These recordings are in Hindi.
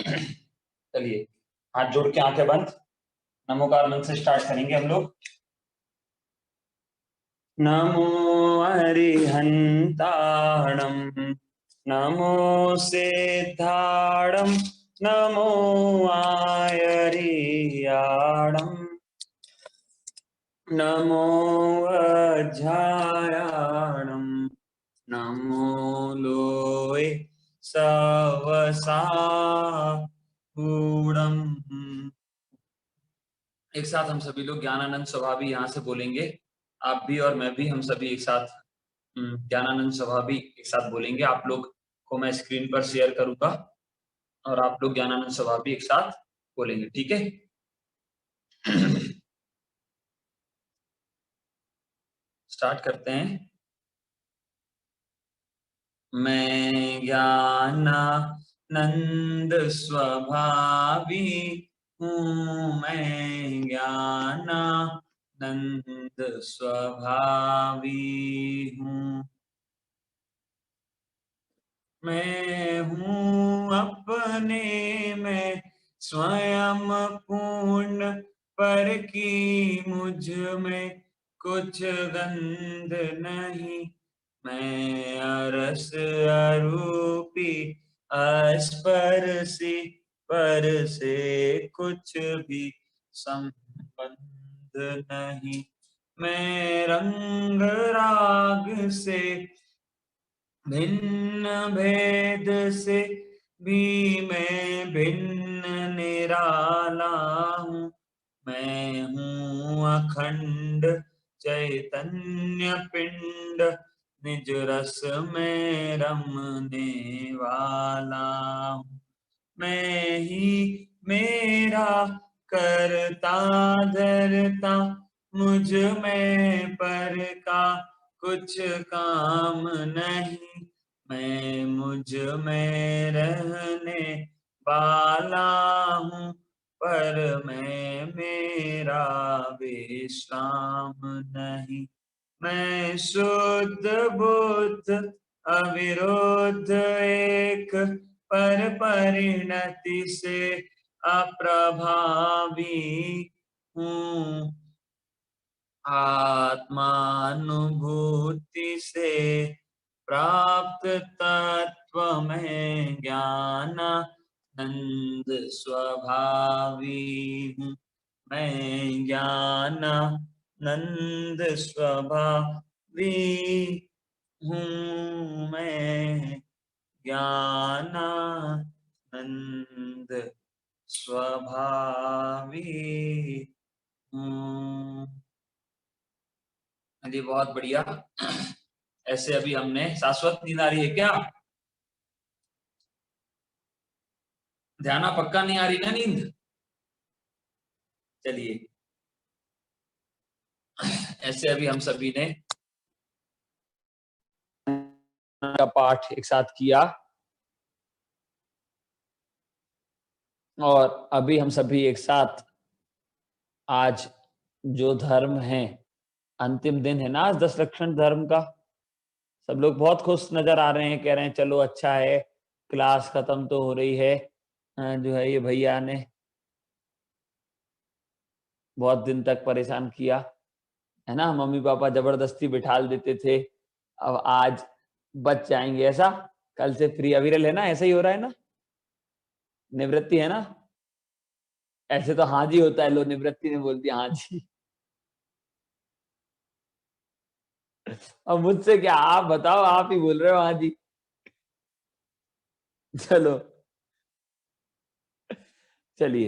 चलिए, हाथ जोड़ के आंखें बंद, नमोकार मंत्र से स्टार्ट करेंगे हम लोग। नमो अरिहंताणं, नमो सिद्धाणं, नमो आयरियाणं, नमो अध्यायाणं, नमो लोए सवसाहूणम्। एक साथ हम सभी लोग ज्ञानानंद स्वभावी यहाँ से बोलेंगे। आप भी और मैं भी, हम सभी एक साथ ज्ञानानंद स्वभावी एक साथ बोलेंगे। आप लोग को मैं स्क्रीन पर शेयर करूंगा और आप लोग ज्ञानानंद स्वभावी एक साथ बोलेंगे, ठीक है? स्टार्ट करते हैं। मैं ज्ञानानंद स्वभावी हूँ, मैं ज्ञानानंद स्वभावी हूँ। मैं हूँ अपने में स्वयं पूर्ण, पर की मुझ में कुछ गंध नहीं। मैं अरस अरूपी अस्पर्शी, पर से कुछ भी संबंध नहीं। मैं रंग राग से भिन्न भेद से भी मैं भिन्न निराला हूँ। मैं हूँ अखंड चैतन्य पिंड, निज रस में रमने वाला हूँ। मैं ही मेरा करता धरता, मुझ में पर का कुछ काम नहीं। मैं मुझ में रहने वाला हूँ, पर मैं मेरा विश्राम नहीं। मैं शुद्ध बुद्ध अविरोध एक, पर परिणति से अप्रभावी हूँ। आत्मानुभूति से प्राप्त तत्व में ज्ञानानंद स्वभावी हूँ। मैं ज्ञानानंद स्वभावी हूँ। मैं ज्ञानानंद स्वभावी हूँ। जी बहुत बढ़िया। ऐसे अभी हमने शाश्वत नींद आ रही है क्या? ध्याना पक्का नहीं आ रही ना नींद? चलिए, ऐसे अभी हम सभी ने का पाठ एक साथ किया और अभी हम सभी एक साथ आज जो धर्म है, अंतिम दिन है ना आज 10 लक्षण धर्म का। सब लोग बहुत खुश नजर आ रहे हैं, कह रहे हैं चलो अच्छा है, क्लास खत्म तो हो रही है। जो है ये भैया ने बहुत दिन तक परेशान किया है ना, मम्मी पापा जबरदस्ती बिठाल देते थे, अब आज बच जाएंगे ऐसा। कल से फ्री अविरल है ना, ऐसा ही हो रहा है ना, निवृत्ति है ना। ऐसे तो हाँ जी होता है, लो निवृत्ति ने बोल दिया हाँ जी। अब मुझसे क्या, आप बताओ, आप ही बोल रहे हो हाँ जी। चलो चलिए।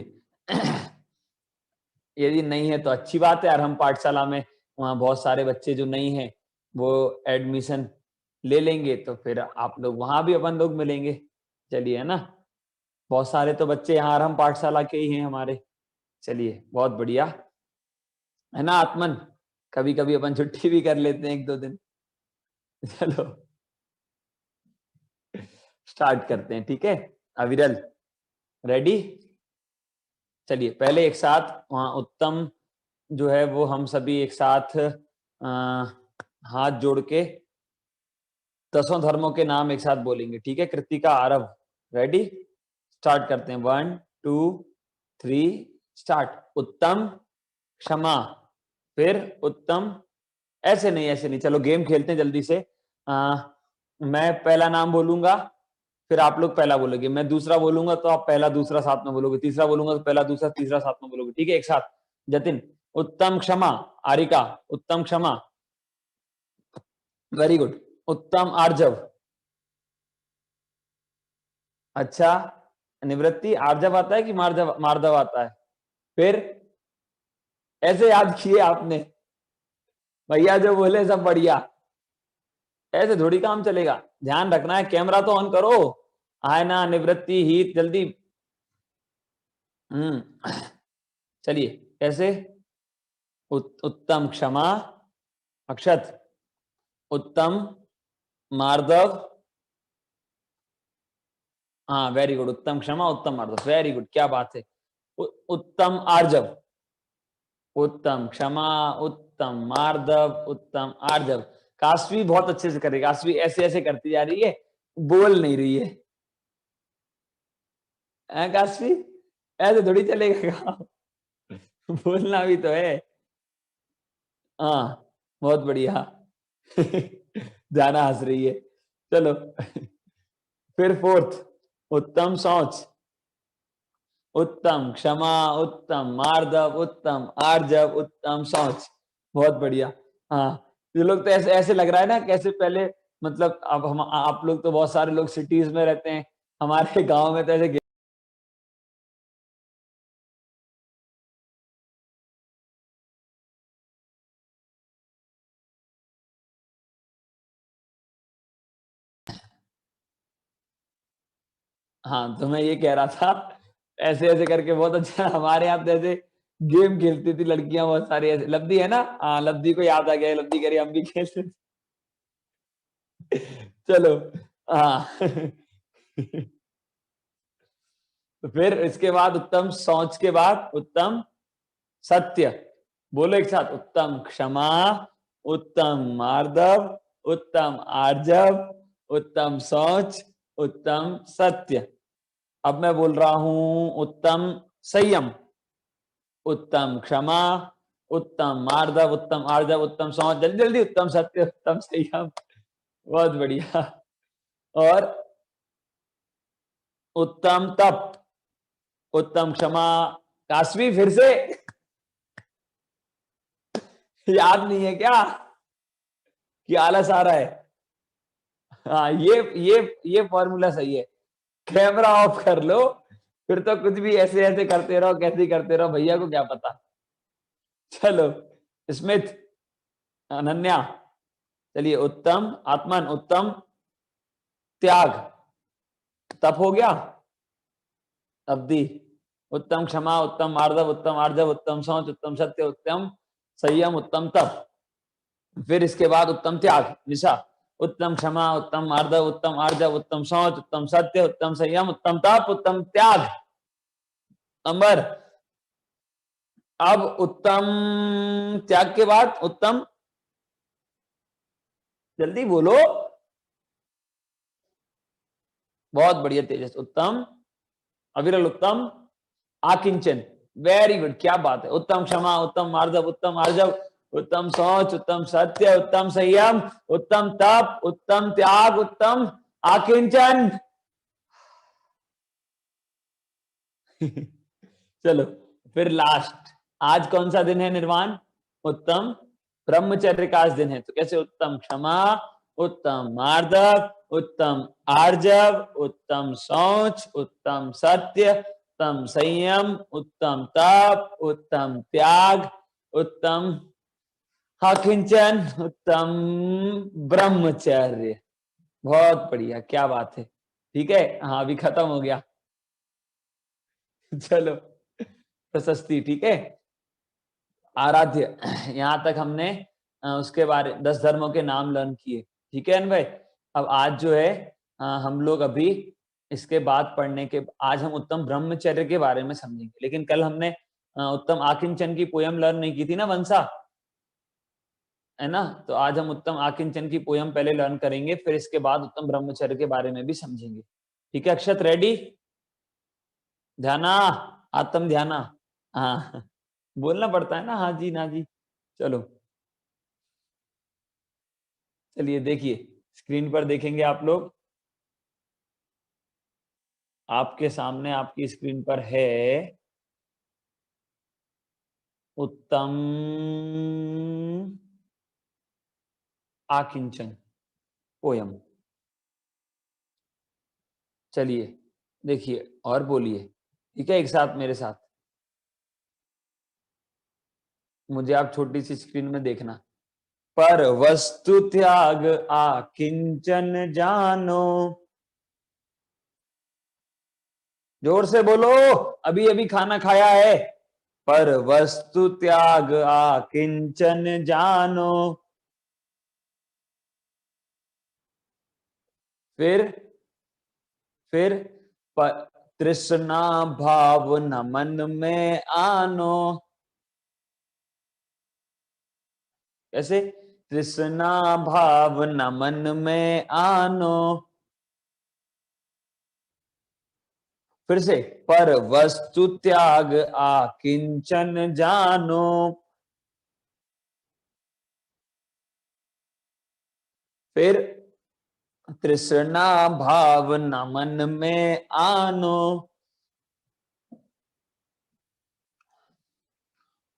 यदि नहीं है तो अच्छी बात है यार, हम पाठशाला में वहाँ बहुत सारे बच्चे जो नहीं है वो एडमिशन ले लेंगे, तो फिर आप लोग वहां भी अपन लोग मिलेंगे। चलिए, है ना, बहुत सारे तो बच्चे यहाँ आरंभ पाठशाला के ही हैं हमारे। चलिए बहुत बढ़िया, है ना आत्मन, कभी कभी अपन छुट्टी भी कर लेते हैं 1-2 दिन। चलो स्टार्ट करते हैं, ठीक है? अविरल रेडी? चलिए पहले एक साथ वहाँ उत्तम जो है वो हम सभी एक साथ हाथ जोड़ के 10 धर्मों के नाम एक साथ बोलेंगे, ठीक है? कृतिका आरव, रेडी? स्टार्ट करते हैं 1 2 3 स्टार्ट। उत्तम क्षमा, फिर उत्तम, ऐसे नहीं, चलो गेम खेलते हैं जल्दी से। मैं पहला नाम बोलूंगा, फिर आप लोग पहला बोलोगे, मैं दूसरा बोलूंगा तो आप पहला दूसरा साथ में बोलोगे, तीसरा बोलूंगा तो पहला दूसरा तीसरा साथ में बोलोगे, ठीक है? एक साथ। जतिन, उत्तम क्षमा। आरिका, उत्तम क्षमा, वेरी गुड। उत्तम आर्जव, अच्छा। निवृत्ति, आर्जव आता है कि मार्जव मार्दव आता है? फिर ऐसे याद किए आपने, भैया जो बोले सब बढ़िया, ऐसे थोड़ी काम चलेगा, ध्यान रखना है। कैमरा तो ऑन करो, आए ना निवृत्ति हित जल्दी। चलिए कैसे? उत्तम क्षमा, अक्षत, उत्तम मार्दव, हाँ वेरी गुड, उत्तम क्षमा उत्तम मार्दव, वेरी गुड, क्या बात है। उत्तम आर्जव, उत्तम क्षमा उत्तम मार्दव उत्तम आर्जव। काशवी बहुत अच्छे से करेगी, काशवी ऐसे ऐसे करती जा रही है, बोल नहीं रही है। काशवी ऐसे थोड़ी चलेगा बोलना भी तो है। हाँ बहुत बढ़िया जाना हंस रही है, चलो फिर फोर्थ, उत्तम सोच, उत्तम क्षमा उत्तम मार्दव उत्तम आर्जव उत्तम सोच, बहुत बढ़िया। हाँ ये लोग तो ऐसे ऐसे लग रहा है ना, कैसे पहले, मतलब अब हम आप लोग तो बहुत सारे लोग सिटीज में रहते हैं, हमारे गांव में तो ऐसे हाँ तो मैं ये कह रहा था, ऐसे ऐसे करके बहुत अच्छा। हमारे यहाँ तो ऐसे गेम खेलती थी लड़कियां बहुत सारी, ऐसे लब्धि है ना, हाँ लब्धि को याद आ गया, लब्धि कह रही हम भी खेलते थे चलो हाँ तो फिर इसके बाद उत्तम सोच के बाद उत्तम सत्य, बोलो एक साथ, उत्तम क्षमा उत्तम मार्दव उत्तम आर्जव उत्तम सोच उत्तम सत्य। अब मैं बोल रहा हूं उत्तम संयम, उत्तम क्षमा उत्तम मार्दव उत्तम आर्जव उत्तम सोच, जल्दी जल्दी, उत्तम सत्य उत्तम संयम, बहुत बढ़िया। और उत्तम तप, उत्तम क्षमा, काशवी फिर से याद नहीं है क्या कि आलस आ रहा है? हाँ ये फॉर्मूला सही है, कैमरा ऑफ कर लो, फिर तो कुछ भी ऐसे ऐसे करते रहो, कैसे करते रहो, भैया को क्या पता। चलो स्मिथ, अनन्या, चलिए उत्तम आत्मन उत्तम त्याग, तप हो गया। अवधि, उत्तम क्षमा उत्तम मार्दव उत्तम आर्जव उत्तम सोच उत्तम सत्य उत्तम संयम उत्तम तप। फिर इसके बाद उत्तम त्याग, निशा, उत्तम क्षमा उत्तम मार्दव उत्तम आर्जव उत्तम सोच उत्तम सत्य उत्तम संयम उत्तम तप उत्तम त्याग। अंबर, अब उत्तम त्याग के बाद उत्तम, जल्दी बोलो, बहुत बढ़िया तेजस, उत्तम अविरल उत्तम आकिंचन, वेरी गुड, क्या बात है। उत्तम क्षमा उत्तम मार्दव उत्तम आर्जव उत्तम सोच उत्तम सत्य उत्तम संयम उत्तम तप उत्तम त्याग उत्तम आकिंचन चलो फिर लास्ट, आज कौन सा दिन है निर्वाण? उत्तम ब्रह्मचर्य का आज दिन है, तो कैसे? उत्तम क्षमा उत्तम मार्दव उत्तम आर्जव उत्तम सोच उत्तम सत्य उत्तम संयम उत्तम तप उत्तम त्याग उत्तम आकिंचन उत्तम ब्रह्मचर्य, बहुत बढ़िया, क्या बात है। ठीक है, हाँ अभी खत्म हो गया चलो प्रशस्ति, ठीक है। आराध्य, यहाँ तक हमने उसके बारे 10 धर्मों के नाम लर्न किए, ठीक है अनवय। अब आज जो है हम लोग अभी इसके बाद पढ़ने के, आज हम उत्तम ब्रह्मचर्य के बारे में समझेंगे, लेकिन कल हमने उत्तम आकिंचन की पोयम लर्न नहीं की थी ना वंशा, है ना? तो आज हम उत्तम आकिंचन की पोयम पहले लर्न करेंगे, फिर इसके बाद उत्तम ब्रह्मचर्य के बारे में भी समझेंगे, ठीक है। अक्षत रेडी? ध्याना, आत्म ध्याना। हाँ, बोलना पड़ता है ना, हाँ जी ना जी। चलो, चलिए देखिए, स्क्रीन पर देखेंगे आप लोग, आपके सामने आपकी स्क्रीन पर है उत्तम आकिंचन पोयम। चलिए देखिए और बोलिए, ठीक है, एक साथ मेरे साथ। मुझे आप छोटी सी स्क्रीन में देखना। पर वस्तु त्याग आकिंचन जानो, जोर से बोलो, अभी अभी खाना खाया है। पर वस्तु त्याग आकिंचन जानो, फिर फिर तृष्णा भाव न मन में आनो। कैसे? तृष्णा भाव न मन में आनो। फिर से, पर वस्तु त्याग आकिंचन जानो। फिर तृष्णा भाव न मन में आनो।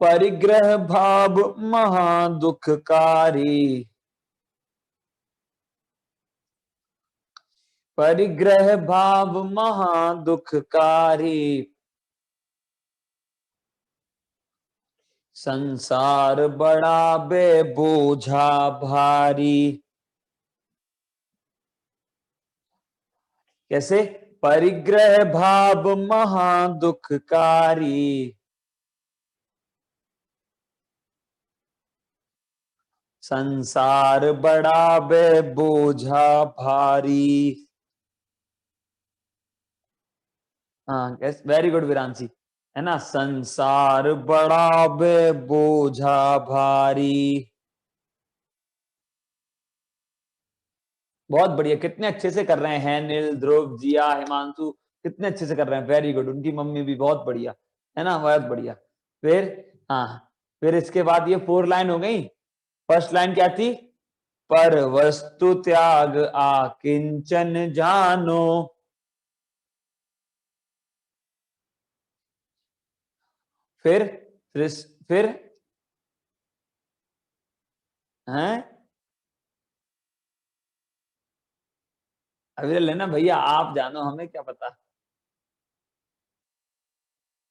परिग्रह भाव महा दुखकारी, परिग्रह भाव महा दुखकारी। संसार बड़ा बेबोझा भारी। कैसे? परिग्रह भाव महा दुखकारी। संसार बड़ा बेबोझा भारी। हाँ, वेरी गुड विरांशी, है ना? संसार बड़ा बेबोझा भारी। बहुत बढ़िया, कितने अच्छे से कर रहे हैं नील, ध्रुव, जिया, हिमांशु, कितने अच्छे से कर रहे हैं, वेरी गुड। उनकी मम्मी भी बहुत बढ़िया, है ना, बहुत बढ़िया। फिर हाँ, फिर इसके बाद ये 4 लाइन हो गई। फर्स्ट लाइन क्या थी? पर वस्तु त्याग आकिंचन जानो। फिर फिर हैं, अभी लेना भैया, आप जानो, हमें क्या पता,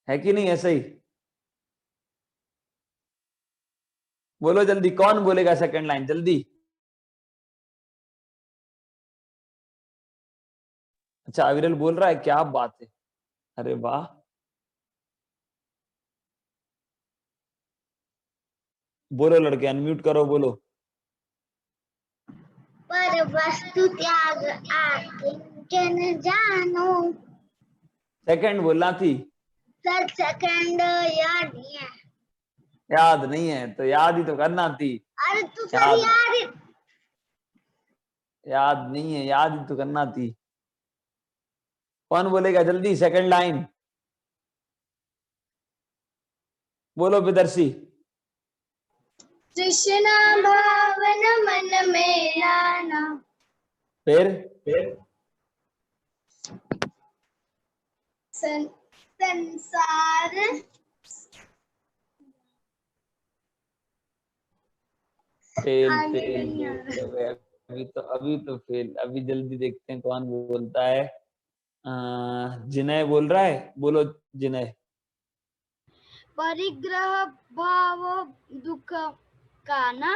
है कि नहीं ऐसे ही? बोलो जल्दी, कौन बोलेगा सेकंड लाइन, जल्दी। अच्छा, अविरल बोल रहा है, क्या बात है, अरे वाह। बोलो लड़के, अनम्यूट करो, बोलो। पर वस्तु त्याग आकिंचन जानो। सेकंड बोलना थी। सर सेकंड याद नहीं है। याद नहीं है तो याद ही तो करना थी। अरे तू सर याद नहीं है, याद ही तो करना थी। कौन बोलेगा जल्दी सेकंड लाइन? बोलो विदर्शी। तृष्णा भावन मन में लाना। फिर संसार फेल अभी तो फेल। अभी जल्दी देखते हैं कौन बोलता है। जिनय बोल रहा है, बोलो जिनय। परिग्रह भाव दुख का ना।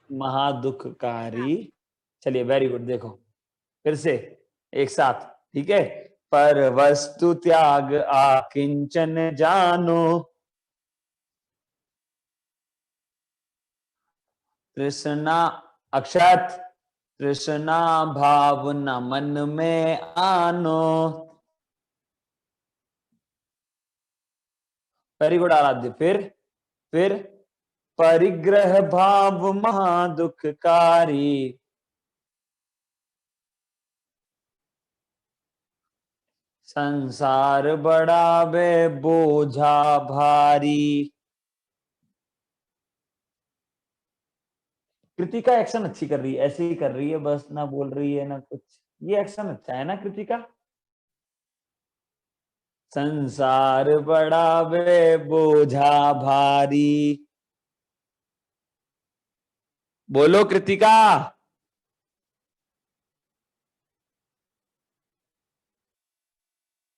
महादुखकारी। चलिए वेरी गुड, देखो फिर से एक साथ, ठीक है। पर वस्तु त्याग आकिंचन जानो। तृष्णा, अक्षत, तृष्णा भाव न मन में आनो। वेरी गुड आराध्य। फिर परिग्रह भाव महादुखकारी। संसार बड़ा वे बोझा भारी। कृतिका एक्शन अच्छी कर रही है, ऐसे ही कर रही है बस, ना बोल रही है ना कुछ। ये एक्शन अच्छा है ना कृतिका। संसार बड़ा वे बोझा भारी। बोलो कृतिका।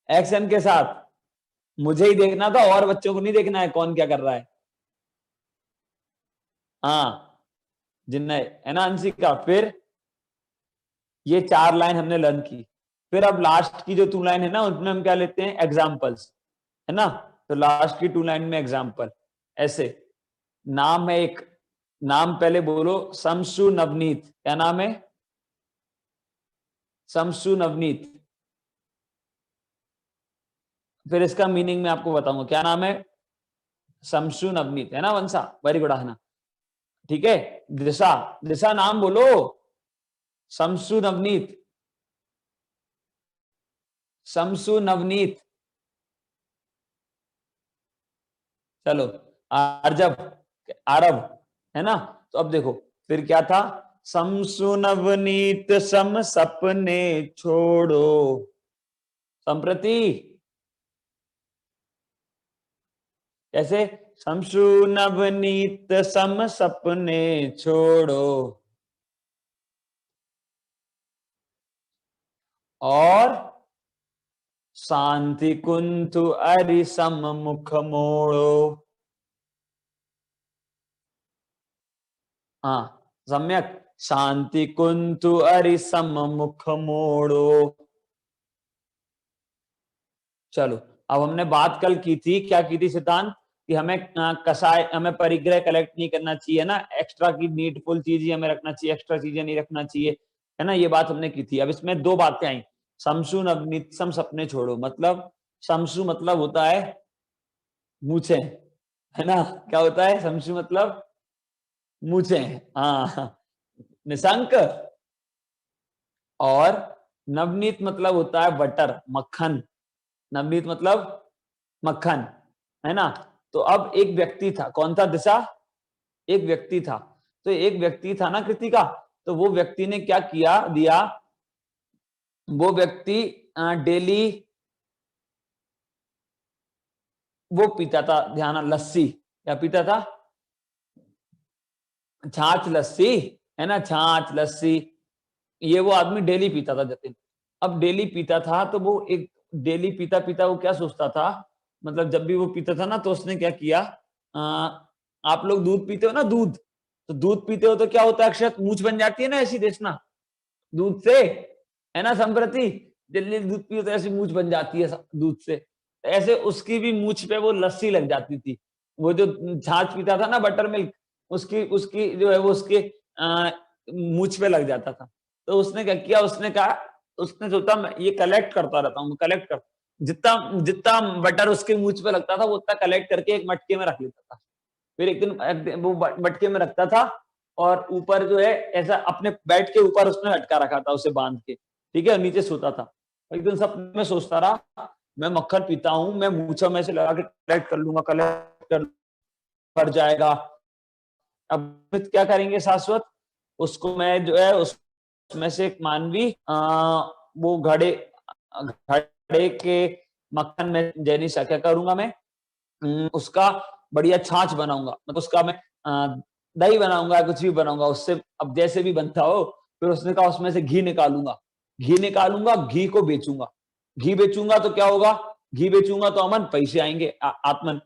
एक्शन के साथ। मुझे ही देखना था, और बच्चों को नहीं देखना है कौन क्या कर रहा है। हाँ जिन्ना है ना अंशिका। फिर ये 4 लाइन हमने लर्न की। फिर अब लास्ट की जो 2 लाइन है ना, उसमें हम क्या लेते हैं, एग्जाम्पल्स, है ना। तो लास्ट की 2 लाइन में एग्जाम्पल ऐसे। नाम है एक, नाम पहले बोलो, शमसु नवनीत। क्या नाम है? शमसु नवनीत। फिर इसका मीनिंग मैं आपको बताऊंगा। क्या नाम है? शमसु नवनीत, है ना वंशा? Very good Aahana. ठीक है। दिशा, दिशा नाम बोलो। शमसु नवनीत, शमसु नवनीत। चलो। आरजब, आरब, है ना। तो अब देखो फिर क्या था, शमसु नवनीत सम सपने छोड़ो संप्रति। कैसे? शमसु नवनीत सम सपने छोड़ो और शांति कुंतु अरि सम मुख मोड़ो। हाँ सम्यक। शांति कुंतु अरि सम मुख मोड़ो। चलो। अब हमने बात कल की थी, क्या की थी सिद्धांत, कि हमें कसाय, हमें परिग्रह कलेक्ट नहीं करना चाहिए ना, एक्स्ट्रा की नीडफुल चीज ही हमें रखना चाहिए, एक्स्ट्रा चीजें नहीं रखना चाहिए, है ना। ये बात हमने की थी। अब इसमें 2 बातें आई। शमसु नवनीत सम सपने छोड़ो, मतलब शमसु मतलब होता है मूछे, है ना। क्या होता है शमसु मतलब? मूछे। हाँ निशंक। और नवनीत मतलब होता है बटर, मक्खन। नवनीत मतलब मक्खन, है ना। तो अब एक व्यक्ति था, कौन था दिशा? एक व्यक्ति था। तो एक व्यक्ति था ना कृतिका, तो वो व्यक्ति ने क्या किया दिया, वो व्यक्ति डेली वो पीता था, ध्यान, लस्सी। क्या पीता था? छाछ लस्सी, है ना, छाछ लस्सी। ये वो आदमी डेली पीता था जतिन। अब डेली पीता था तो वो एक डेली पीता पीता वो क्या सोचता था, मतलब जब भी वो पीता था ना, तो उसने क्या किया, आप लोग दूध पीते हो ना, दूध, तो दूध पीते हो तो क्या होता है अक्षत, मूछ बन जाती है ना ऐसी, देखना दूध से, है ना संप्रति। जल्दी दूध पियो तो ऐसी मूछ बन जाती है दूध से। ऐसे उसकी भी मूछ पे वो लस्सी लग जाती थी। वो जो छाछ पीता था ना, बटर मिल्क, उसकी उसकी जो है वो उसके मूछ पे लग जाता था। तो उसने क्या किया, उसने कहा, उसने सोचा मैं ये कलेक्ट करता रहता हूँ, कलेक्ट कर, जितना जितना बटर उसके मूछ पे लगता था वो उतना कलेक्ट करके एक मटके में रख लेता था। फिर एक दिन वो मटके में रखता था, और ऊपर जो है ऐसा अपने बेड के ऊपर उसने लटका रखा था उसे बांध के, ठीक है, नीचे सोता था। एक दिन सपने में सोचता रहा, मैं मक्खन पीता हूँ, मैं मूछा में से लगा के कलेक्ट कर लूंगा, कलेक्ट कर जाएगा। अब क्या करेंगे शाश्वत, उसको मैं जो है उसमें से एक मानवी वो घड़े घड़े के मक्खन में जैनिसा क्या करूंगा मैं, उसका बढ़िया छाछ बनाऊंगा, मतलब उसका मैं दही बनाऊंगा, कुछ भी बनाऊंगा उससे, अब जैसे भी बनता हो। फिर उसने कहा उसमें से घी निकालूंगा, घी निकालूंगा, घी को बेचूंगा, घी बेचूंगा तो क्या होगा, घी बेचूंगा तो अमन पैसे आएंगे, आत्मन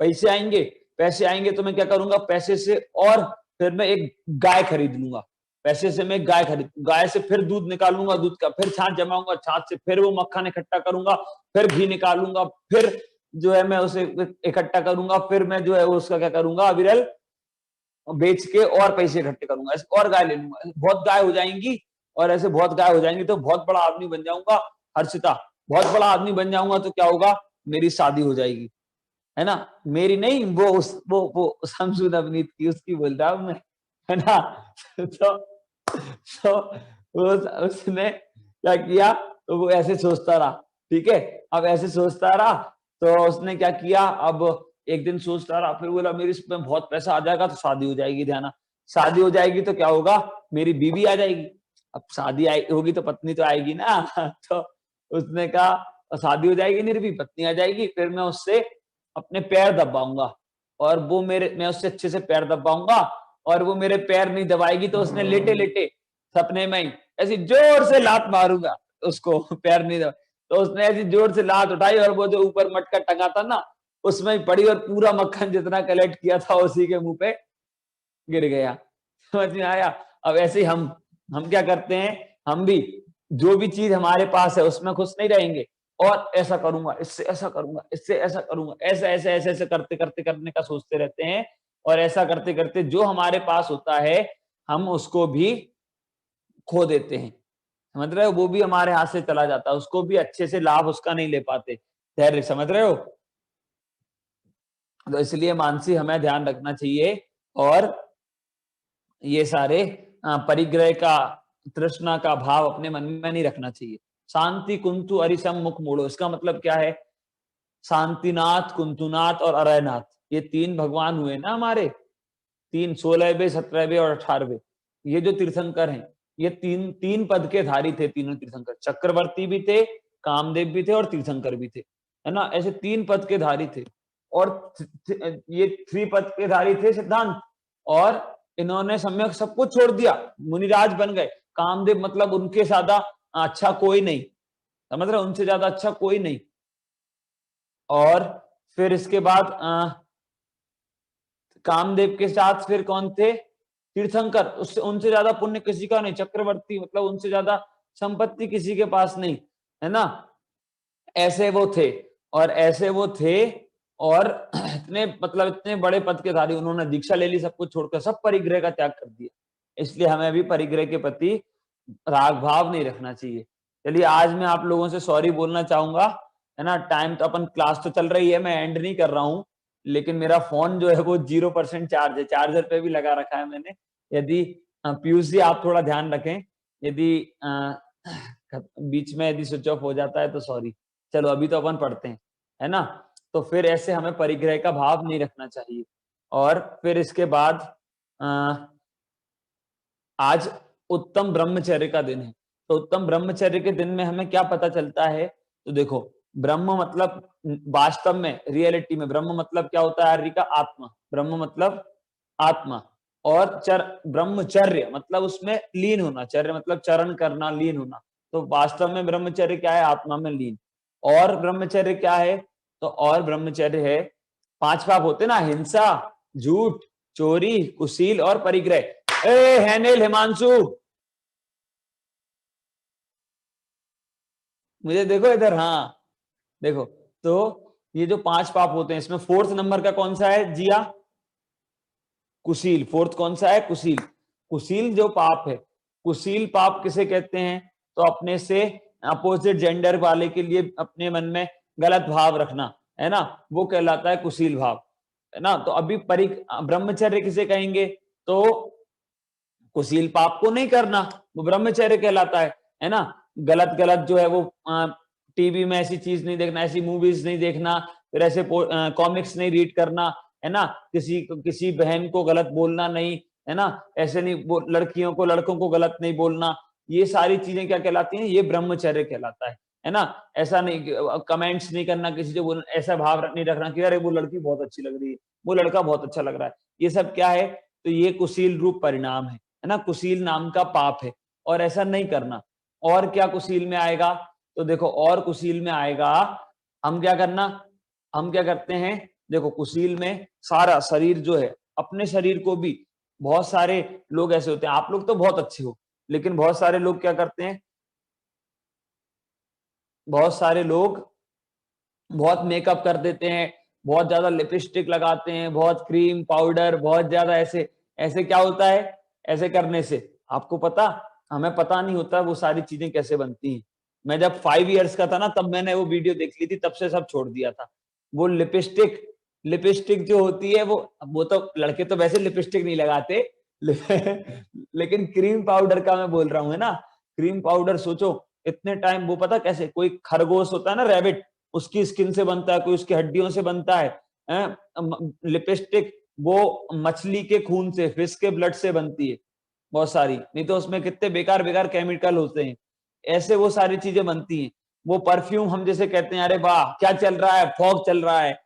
पैसे आएंगे, पैसे आएंगे तो मैं क्या करूंगा पैसे से, और फिर मैं एक गाय खरीद लूंगा, पैसे से मैं गाय खरीद, गाय से फिर दूध निकालूंगा, दूध का फिर छाछ जमाऊंगा, छाछ से फिर वो मक्खन इकट्ठा करूंगा, फिर घी निकालूंगा, फिर जो है मैं उसे इकट्ठा करूंगा, फिर मैं जो है उसका क्या करूंगा अविरल बेच के और पैसे इकट्ठे करूंगा, और गाय ले लूंगा, बहुत गाय हो जाएंगी, और ऐसे बहुत गाय हो जाएंगी तो बहुत बड़ा आदमी बन जाऊंगा। हर्षिता, बहुत बड़ा आदमी बन जाऊंगा तो क्या होगा, मेरी शादी हो जाएगी, है ना। मेरी नहीं, वो शमसु नवनीत की, उसकी बोल रहा हूं मैं, है ना। तो तो उसने क्या किया, तो वो ऐसे सोचता रहा, ठीक है। अब ऐसे सोचता रहा, तो उसने क्या किया, अब एक दिन सोचता रहा, फिर बोला मेरे इसमें बहुत पैसा आ जाएगा तो शादी हो जाएगी, ध्यान, शादी हो जाएगी तो क्या होगा, मेरी बीवी आ जाएगी। अब शादी होगी तो पत्नी तो आएगी ना तो उसने कहा शादी हो जाएगी, मेरी भी पत्नी आ जाएगी, फिर मैं उससे अपने पैर दबाऊंगा, और वो मैं उससे अच्छे से पैर दबाऊंगा, और वो मेरे पैर नहीं दबाएगी, तो उसने लेटे लेटे सपने में ही ऐसी जोर से लात मारूंगा उसको पैर नहीं दबा, तो उसने ऐसी जोर से लात उठाई, और वो जो ऊपर मटका टंगा था ना, उसमें ही पड़ी, और पूरा मक्खन जितना कलेक्ट किया था उसी के मुंह पे गिर गया। समझ में आया। अब ऐसे ही हम क्या करते हैं, हम भी जो भी चीज हमारे पास है उसमें खुश नहीं रहेंगे, और ऐसा करूंगा, इससे ऐसा करूंगा, इससे ऐसा करूंगा, ऐसा ऐसे ऐसे ऐसे करते करते करने का सोचते रहते हैं, और ऐसा करते करते जो हमारे पास होता है हम उसको भी खो देते हैं। समझ रहे हो, वो भी हमारे हाथ से चला जाता है, उसको भी अच्छे से लाभ उसका नहीं ले पाते। धैर्य, समझ रहे हो। तो इसलिए मानसी हमें ध्यान रखना चाहिए, और ये सारे परिग्रह का, तृष्णा का भाव अपने मन में नहीं रखना चाहिए। शांति कुंतु अरिसम मुख मोड़ो, इसका मतलब क्या है, शांतिनाथ, कुंतुनाथ और अरयनाथ, ये तीन भगवान हुए ना हमारे, तीन, 16वें, 17वें और 18वें। ये जो तीर्थंकर हैं, ये तीन तीन पद के धारी थे तीनों तीर्थंकर, चक्रवर्ती भी थे, कामदेव भी थे, और तीर्थंकर भी थे, है ना, ऐसे तीन पद के धारी थे। और ये थ्री पद के धारी थे सिद्धांत, और इन्होंने सम्यक सब कुछ छोड़ दिया, मुनिराज बन गए। कामदेव मतलब उनके ज्यादा अच्छा कोई नहीं, समझ रहे, उनसे ज्यादा अच्छा कोई नहीं। और फिर इसके बाद कामदेव के साथ फिर कौन थे, तीर्थंकर, उससे उनसे ज्यादा पुण्य किसी का नहीं, चक्रवर्ती मतलब उनसे ज्यादा संपत्ति किसी के पास नहीं, है ना, ऐसे वो थे। और ऐसे वो थे, और इतने मतलब इतने बड़े पद के धारी, उन्होंने दीक्षा ले ली, सब कुछ छोड़कर, सब परिग्रह का त्याग कर दिया। इसलिए हमें भी परिग्रह के प्रति राग भाव नहीं रखना चाहिए। चलिए, आज मैं आप लोगों से सॉरी बोलना चाहूंगा, है ना, टाइम तो अपन क्लास तो चल रही है, मैं एंड नहीं कर रहा हूँ, लेकिन मेरा फोन जो है वो 0% चार्ज है, चार्जर पे भी लगा रखा है मैंने। यदि पीयूष जी आप थोड़ा ध्यान रखें, यदि बीच में यदि स्विच ऑफ हो जाता है तो सॉरी। चलो अभी तो अपन पढ़ते हैं, है ना। तो फिर ऐसे हमें परिग्रह का भाव नहीं रखना चाहिए। और फिर इसके बाद आज उत्तम ब्रह्मचर्य का दिन है, तो उत्तम ब्रह्मचर्य के दिन में हमें क्या पता चलता है, तो देखो, ब्रह्म मतलब वास्तव में, रियलिटी में ब्रह्म मतलब क्या होता है, आर्य का आत्मा, ब्रह्म मतलब आत्मा। और ब्रह्मचर्य मतलब उसमें लीन होना, चर्य मतलब चरण करना, लीन होना। तो वास्तव में ब्रह्मचर्य क्या है, आत्मा में लीन। और ब्रह्मचर्य क्या है, तो और ब्रह्मचर्य है, 5 पाप होते ना, हिंसा, झूठ, चोरी, कुशील और परिग्रह। हैनेल, हिमांशु, मुझे देखो इधर, हाँ देखो, तो ये जो 5 पाप होते हैं, इसमें 4th नंबर का कौन सा है जिया, कुशील। 4th कौन सा है, कुशील। कुशील जो पाप है, कुशील पाप किसे कहते हैं, तो अपने से अपोजिट जेंडर वाले के लिए अपने मन में गलत भाव रखना, है ना, वो कहलाता है कुशील भाव, है ना। तो अभी ब्रह्मचर्य किसे कहेंगे, तो कुशील पाप को नहीं करना, वो ब्रह्मचर्य कहलाता है ना। गलत गलत जो है वो टीवी में ऐसी चीज नहीं देखना, ऐसी मूवीज नहीं देखना, फिर ऐसे कॉमिक्स नहीं रीड करना, है ना, किसी बहन को गलत बोलना नहीं, है ना, ऐसे नहीं, वो लड़कियों को लड़कों को गलत नहीं बोलना, ये सारी चीजें क्या कहलाती हैं, ये ब्रह्मचर्य कहलाता है ना। ऐसा नहीं, कमेंट्स नहीं करना, किसी से बोलना, ऐसा भाव नहीं रखना कि अरे वो लड़की बहुत अच्छी लग रही है, वो लड़का बहुत अच्छा लग रहा है, ये सब क्या है, तो ये कुशील रूप परिणाम है ना, कुशील नाम का पाप है, और ऐसा नहीं करना। और क्या कुशील में आएगा, तो देखो, और कुशील में आएगा, हम क्या करना, हम क्या करते हैं, देखो कुशील में सारा शरीर जो है, अपने शरीर को भी, बहुत सारे लोग ऐसे होते हैं, आप लोग तो बहुत अच्छे हो, लेकिन बहुत सारे लोग क्या करते हैं, बहुत सारे लोग बहुत मेकअप कर देते हैं, बहुत ज्यादा लिपस्टिक लगाते हैं, बहुत क्रीम पाउडर, बहुत ज्यादा ऐसे ऐसे क्या होता है, ऐसे करने से आपको पता, हमें पता नहीं होता वो सारी चीजें कैसे बनती हैं। मैं जब 5 इयर्स का था ना, तब मैंने वो वीडियो देख ली थी, तब से सब छोड़ दिया था। वो लिपस्टिक लिपस्टिक जो होती है, वो तो लड़के तो वैसे लिपस्टिक नहीं लगाते लेकिन क्रीम पाउडर का मैं बोल रहा हूँ, है ना, क्रीम पाउडर सोचो, इतने टाइम वो पता कैसे, कोई खरगोश होता है ना रैबिट, उसकी स्किन से बनता है, कोई उसकी हड्डियों से बनता है, लिपस्टिक वो मछली के खून से, फिश के ब्लड से बनती है बहुत सारी, नहीं तो उसमें कितने बेकार बेकार केमिकल होते हैं, ऐसे वो सारी चीजें बनती हैं। वो परफ्यूम हम जैसे कहते हैं अरे वाह क्या चल रहा है, फॉग चल रहा है,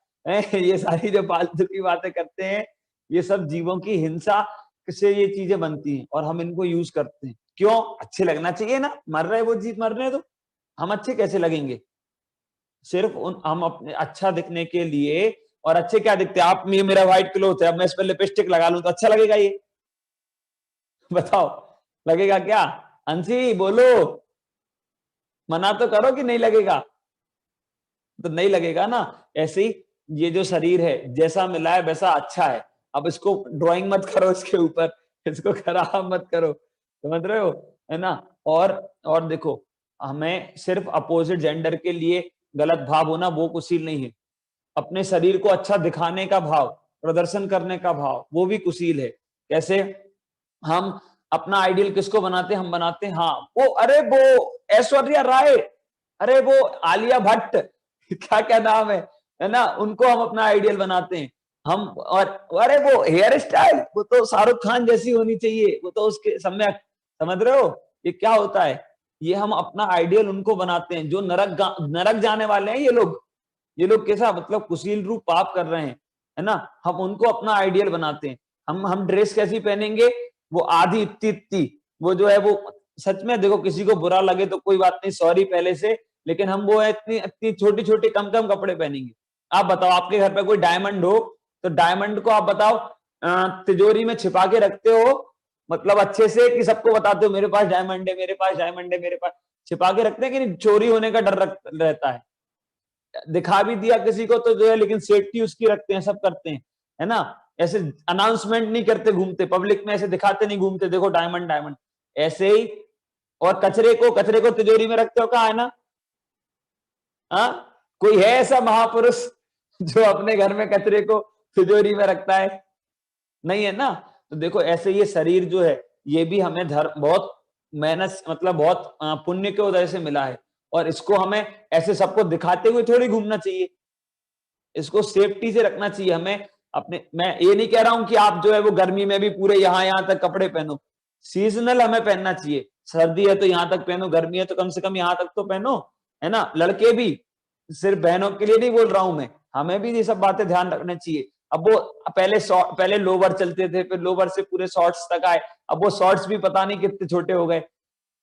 ये सारी जो फालतू की बातें करते हैं, ये सब जीवों की हिंसा से ये चीजें बनती हैं और हम इनको यूज करते हैं। क्यों? अच्छे लगना चाहिए ना, मर रहे वो जीव, मर रहे तो हम अच्छे कैसे लगेंगे? सिर्फ उन हम अपने अच्छा दिखने के लिए, और अच्छे क्या दिखते हैं आप, मेरा व्हाइट क्लोथ है, अब मैं इस पर लिपस्टिक लगा लूं तो अच्छा लगेगा ये? बताओ लगेगा क्या? अंशी बोलो, मना तो करो कि नहीं लगेगा, तो नहीं लगेगा ना। ऐसे ही ये जो शरीर है जैसा मिला है वैसा अच्छा है, अब इसको ड्राइंग मत करो इसके ऊपर, इसको खराब मत करो, समझ रहे हो, है ना। और देखो, हमें सिर्फ अपोजिट जेंडर के लिए गलत भाव होना वो कुशील नहीं है, अपने शरीर को अच्छा दिखाने का भाव, प्रदर्शन करने का भाव, वो भी कुशील है। कैसे? हम अपना आइडियल किसको बनाते हैं? हम बनाते हैं, हाँ वो, अरे वो ऐश्वर्या राय, अरे वो आलिया भट्ट, क्या क्या नाम है ना, उनको हम अपना आइडियल बनाते हैं हम। और अरे वो हेयर स्टाइल, वो तो शाहरुख खान जैसी होनी चाहिए, वो तो उसके सम्यक, समझ रहे हो ये क्या होता है? ये हम अपना आइडियल उनको बनाते हैं जो नरक जाने वाले हैं, ये लोग कैसा मतलब कुशील रूप पाप कर रहे हैं, है ना, हम उनको अपना आइडियल बनाते हैं। हम ड्रेस कैसी पहनेंगे? वो आधी इतनी इतनी, वो जो है वो, सच में देखो किसी को बुरा लगे तो कोई बात नहीं, सॉरी पहले से, लेकिन हम वो है इतनी इतनी छोटी छोटी कम कम कपड़े पहनेंगे। आप बताओ आपके घर पे कोई डायमंड हो, तो डायमंड को आप बताओ तिजोरी में छिपा के रखते हो, मतलब अच्छे से, कि सबको बताते हो मेरे पास डायमंड है, मेरे पास डायमंड है, मेरे पास, छिपा के रखते हैं कि नहीं? चोरी होने का डर रहता है, दिखा भी दिया किसी को तो जो है, लेकिन सेफ्टी उसकी रखते हैं, सब करते हैं, है ना। ऐसे अनाउंसमेंट नहीं करते घूमते पब्लिक में, ऐसे दिखाते नहीं घूमते, देखो डायमंड डायमंड, ऐसे ही। और कचरे को तिजोरी में रखते हो, कहा है ना? हाँ, कोई है ऐसा महापुरुष जो अपने घर में कचरे को तिजोरी में रखता है? नहीं है ना। तो देखो ऐसे ये शरीर जो है, ये भी हमें धर्म बहुत मेहनत, मतलब बहुत पुण्य के उदय से मिला है, और इसको हमें ऐसे सबको दिखाते हुए थोड़ी घूमना चाहिए, इसको सेफ्टी से रखना चाहिए हमें अपने। मैं ये नहीं कह रहा हूं कि आप जो है वो गर्मी में भी पूरे यहां तक कपड़े पहनो, सीजनल हमें पहनना चाहिए, सर्दी है तो यहां तक पहनो, गर्मी है तो कम से कम यहां तक तो पहनो, है ना। लड़के भी, सिर्फ बहनों के लिए नहीं बोल रहा हूं मैं, हमें भी ये सब बातें ध्यान रखना चाहिए। अब वो पहले लोवर चलते थे, फिर लोवर से पूरे शॉर्ट्स तक आए, अब वो शॉर्ट्स भी पता नहीं कितने छोटे हो गए,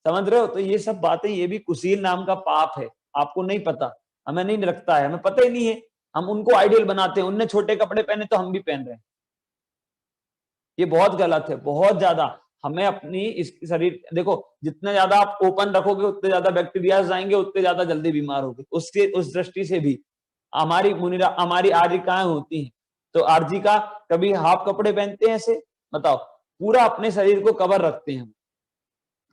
समझ रहे हो। तो ये सब बातें, ये भी कुशील नाम का पाप है, आपको नहीं पता, हमें नहीं लगता है, हमें पता ही नहीं है, हम उनको आइडियल बनाते हैं, उनने छोटे कपड़े पहने तो हम भी पहन रहे हैं, ये बहुत गलत है, बहुत ज्यादा। हमें अपनी इस शरीर, देखो जितने ज्यादा आप ओपन रखोगे उतने ज्यादा बैक्टीरिया जाएंगे, उतने ज्यादा जल्दी बीमार होगे, उसके उस दृष्टि से भी हमारी आर्जिकाएं होती हैं, तो आर्जिका कभी हाफ कपड़े पहनते हैं ऐसे, बताओ, पूरा अपने शरीर को कवर रखते हैं।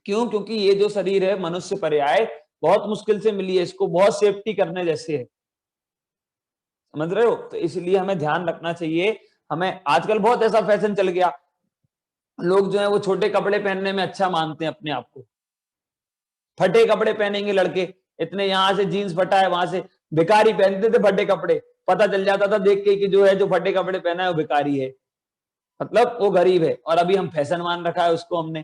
क्यों? क्योंकि ये जो शरीर है मनुष्य पर्याय बहुत मुश्किल से मिली है, इसको बहुत सेफ्टी करने जैसे है, समझ रहे हो। तो इसलिए हमें ध्यान रखना चाहिए। हमें आजकल बहुत ऐसा फैशन चल गया, लोग जो है वो छोटे कपड़े पहनने में अच्छा मानते हैं अपने आप को, फटे कपड़े पहनेंगे लड़के, इतने यहां से जीन्स फटा है, वहां से, भिखारी पहनते थे फटे कपड़े, पता चल जाता था देख के कि जो है जो फटे कपड़े पहना है वो भिखारी है, मतलब वो गरीब है। और अभी हम फैशन मान रखा है उसको हमने,